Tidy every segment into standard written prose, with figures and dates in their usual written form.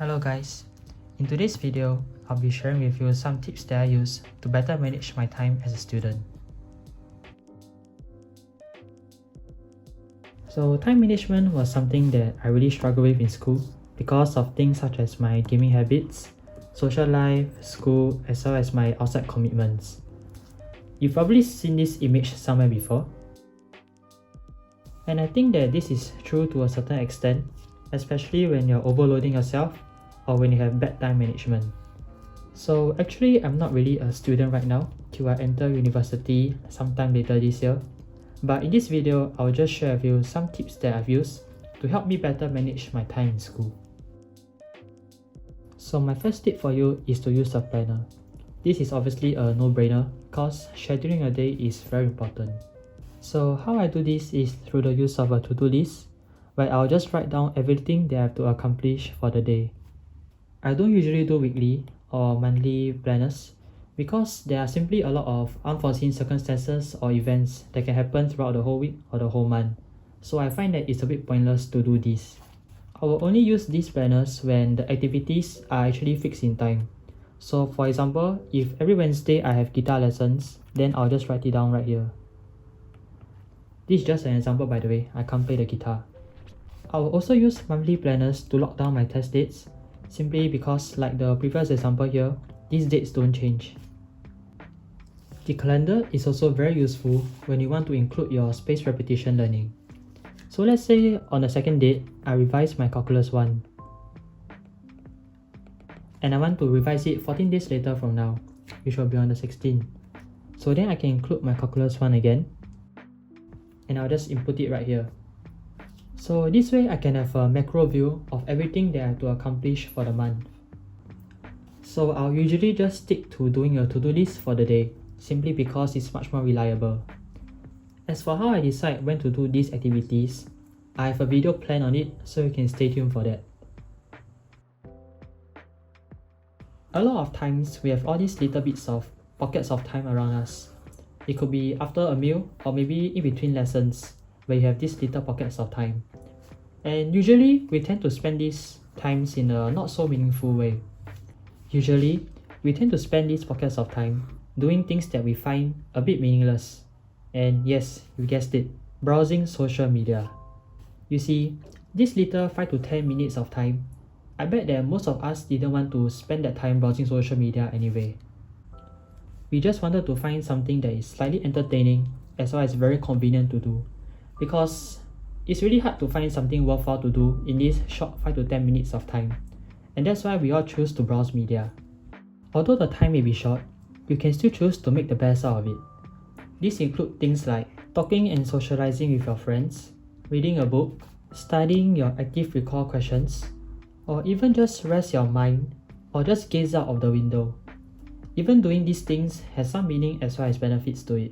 Hello guys, in today's video, I'll be sharing with you some tips that I use to better manage my time as a student. So time management was something that I really struggled with in school because of things such as my gaming habits, social life, school, as well as my outside commitments. You've probably seen this image somewhere before. And I think that this is true to a certain extent, especially when you're overloading yourself or when you have bad time management. So actually, I'm not really a student right now till I enter university sometime later this year. But in this video, I'll just share with you some tips that I've used to help me better manage my time in school. So my first tip for you is to use a planner. This is obviously a no-brainer because scheduling a day is very important. So how I do this is through the use of a to-do list, where I'll just write down everything that I have to accomplish for the day. I don't usually do weekly or monthly planners because there are simply a lot of unforeseen circumstances or events that can happen throughout the whole week or the whole month. So I find that it's a bit pointless to do this. I will only use these planners when the activities are actually fixed in time. So for example, if every Wednesday I have guitar lessons, then I'll just write it down right here. This is just an example, by the way, I can't play the guitar. I will also use monthly planners to lock down my test dates, simply because, like the previous example here, these dates don't change. The calendar is also very useful when you want to include your spaced repetition learning. So let's say on the second date, I revise my calculus 1. And I want to revise it 14 days later from now, which will be on the 16th. So then I can include my calculus 1 again, and I'll just input it right here. So this way I can have a macro view of everything that I have to accomplish for the month. So I'll usually just stick to doing a to-do list for the day, simply because it's much more reliable. As for how I decide when to do these activities, I have a video plan on it, so you can stay tuned for that. A lot of times we have all these little bits of pockets of time around us. It could be after a meal or maybe in between lessons, where you have these little pockets of time. And usually, we tend to spend these times in a not so meaningful way. Usually, we tend to spend these pockets of time doing things that we find a bit meaningless. And yes, you guessed it, browsing social media. You see, this little 5 to 10 minutes of time, I bet that most of us didn't want to spend that time browsing social media anyway. We just wanted to find something that is slightly entertaining as well as very convenient to do. Because it's really hard to find something worthwhile to do in this short 5 to 10 minutes of time. And that's why we all choose to browse media. Although the time may be short, you can still choose to make the best out of it. These include things like talking and socializing with your friends, reading a book, studying your active recall questions, or even just rest your mind or just gaze out of the window. Even doing these things has some meaning as well as benefits to it.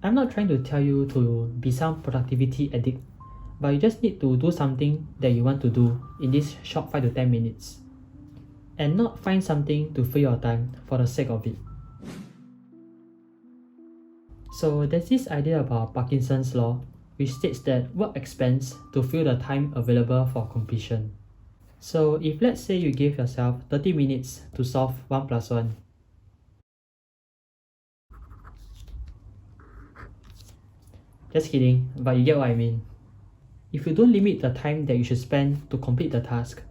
I'm not trying to tell you to be some productivity addict, but you just need to do something that you want to do in this short 5 to 10 minutes, and not find something to fill your time for the sake of it. So there's this idea about Parkinson's law, which states that work expands to fill the time available for completion. So if let's say you give yourself 30 minutes to solve 1 plus 1, just kidding, but you get what I mean. If you don't limit the time that you should spend to complete the task,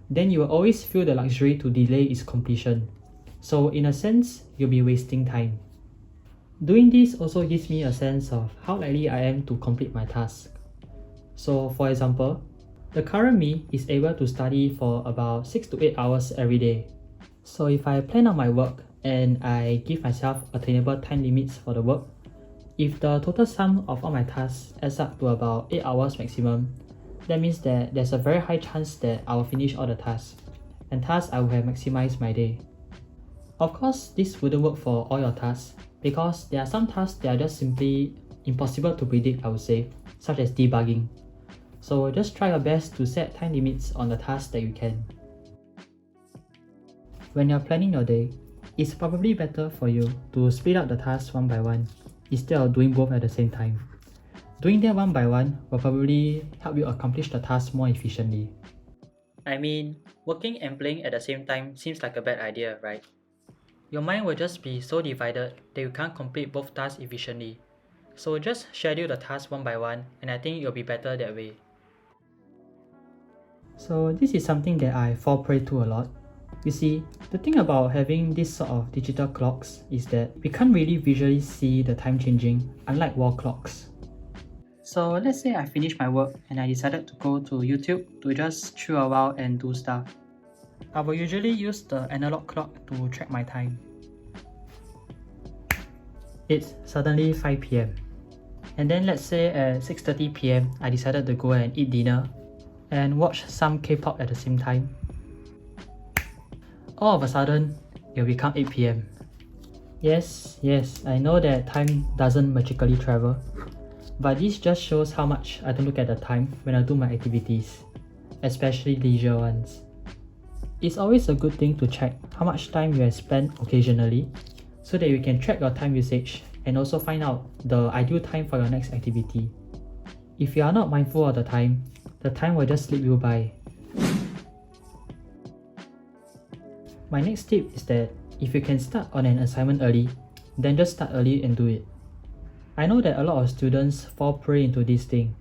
then you will always feel the luxury to delay its completion. So in a sense, you'll be wasting time. Doing this also gives me a sense of how likely I am to complete my task. So for example, the current me is able to study for about 6 to 8 hours every day. So if I plan out my work and I give myself attainable time limits for the work, if the total sum of all my tasks adds up to about 8 hours maximum, that means that there's a very high chance that I will finish all the tasks, and thus I will have maximized my day. Of course, this wouldn't work for all your tasks, because there are some tasks that are just simply impossible to predict, I would say, such as debugging. So just try your best to set time limits on the tasks that you can. When you're planning your day, it's probably better for you to split up the tasks one by one, instead of doing both at the same time. Doing them one by one will probably help you accomplish the task more efficiently. I mean, working and playing at the same time seems like a bad idea, right? Your mind will just be so divided that you can't complete both tasks efficiently. So just schedule the tasks one by one, and I think it'll be better that way. So this is something that I fall prey to a lot. You see, the thing about having this sort of digital clocks is that we can't really visually see the time changing, unlike wall clocks. So let's say I finished my work and I decided to go to YouTube to just chill a while and do stuff. I will usually use the analog clock to track my time. It's suddenly 5 PM. And then let's say at 6:30 PM I decided to go and eat dinner and watch some K-pop at the same time. All of a sudden, it'll become 8 PM. Yes, I know that time doesn't magically travel, but this just shows how much I don't look at the time when I do my activities, especially leisure ones. It's always a good thing to check how much time you have spent occasionally, so that you can track your time usage and also find out the ideal time for your next activity. If you are not mindful of the time will just slip you by. My next tip is that if you can start on an assignment early, then just start early and do it. I know that a lot of students fall prey into this thing.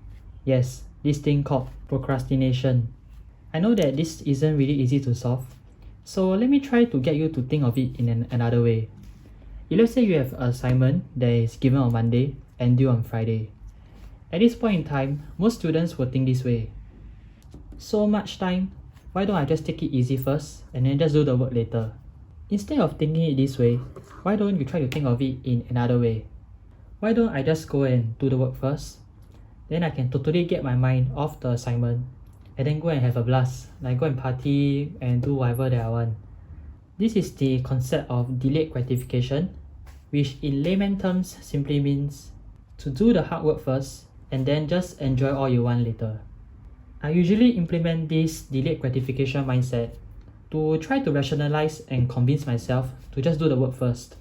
Yes, this thing called procrastination. I know that this isn't really easy to solve, so let me try to get you to think of it in another way. If let's say you have an assignment that is given on Monday and due on Friday. At this point in time, most students will think this way. So much time, why don't I just take it easy first and then just do the work later? Instead of thinking it this way, why don't you try to think of it in another way? Why don't I just go and do the work first? Then I can totally get my mind off the assignment and then go and have a blast, like go and party and do whatever that I want. This is the concept of delayed gratification, which in layman terms simply means to do the hard work first and then just enjoy all you want later. I usually implement this delayed gratification mindset to try to rationalize and convince myself to just do the work first.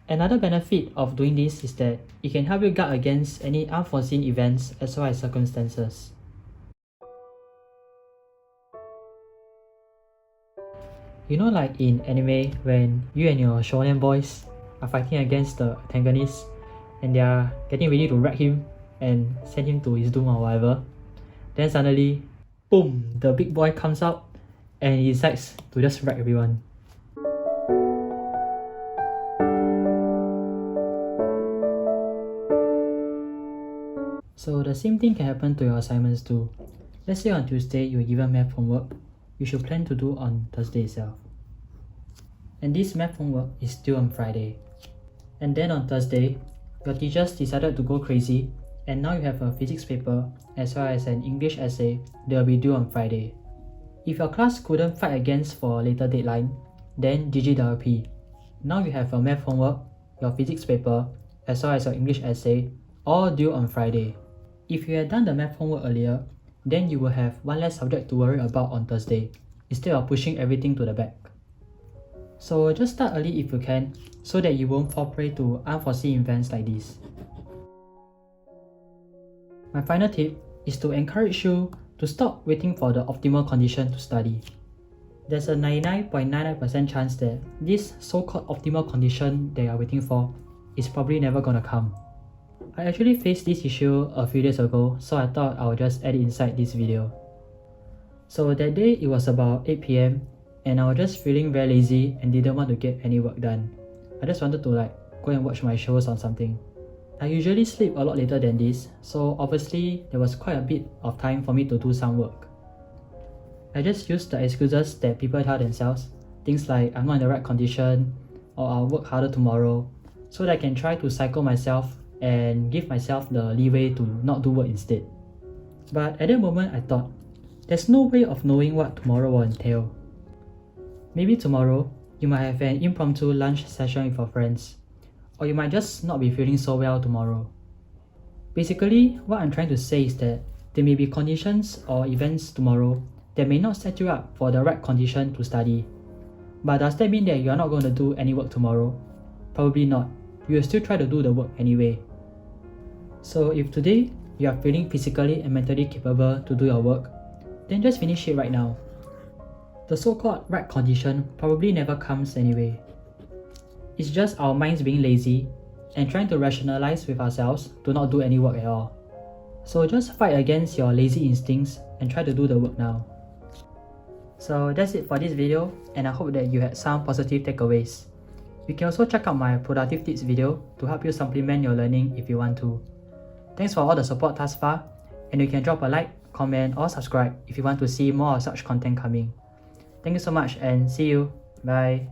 Another benefit of doing this is that it can help you guard against any unforeseen events as well as circumstances. You know, like in anime, when you and your shonen boys are fighting against the antagonist and they are getting ready to wreck him and send him to his doom or whatever, then suddenly, boom, the big boy comes out and he decides to just wreck everyone. So the same thing can happen to your assignments too. Let's say on Tuesday you're given math homework, you should plan to do on Thursday itself. And this math homework is due on Friday. And then on Thursday, your teachers decided to go crazy and now you have a physics paper as well as an English essay that will be due on Friday. If your class couldn't fight against for a later deadline, then GGWP. Now you have your math homework, your physics paper, as well as your English essay, all due on Friday. If you had done the math homework earlier, then you will have one less subject to worry about on Thursday, instead of pushing everything to the back. So just start early if you can, so that you won't fall prey to unforeseen events like this. My final tip is to encourage you to stop waiting for the optimal condition to study. There's a 99.99% chance that this so-called optimal condition that you are waiting for is probably never gonna come. I actually faced this issue a few days ago, so I thought I would just add it inside this video. So that day it was about 8 PM and I was just feeling very lazy and didn't want to get any work done. I just wanted to go and watch my shows or something. I usually sleep a lot later than this, so obviously there was quite a bit of time for me to do some work. I just used the excuses that people tell themselves, things like I'm not in the right condition or I'll work harder tomorrow, so that I can try to psycho myself and give myself the leeway to not do work instead. But at that moment I thought, there's no way of knowing what tomorrow will entail. Maybe tomorrow, you might have an impromptu lunch session with your friends, or you might just not be feeling so well tomorrow. Basically, what I'm trying to say is that there may be conditions or events tomorrow that may not set you up for the right condition to study. But does that mean that you're not going to do any work tomorrow? Probably not. You will still try to do the work anyway. So if today you are feeling physically and mentally capable to do your work, then just finish it right now. The so-called right condition probably never comes anyway. It's just our minds being lazy and trying to rationalize with ourselves to not do any work at all. So just fight against your lazy instincts and try to do the work now. So that's it for this video, and I hope that you had some positive takeaways. You can also check out my productive tips video to help you supplement your learning if you want to. Thanks for all the support thus far, and you can drop a like, comment or subscribe if you want to see more of such content coming. Thank you so much and see you. Bye.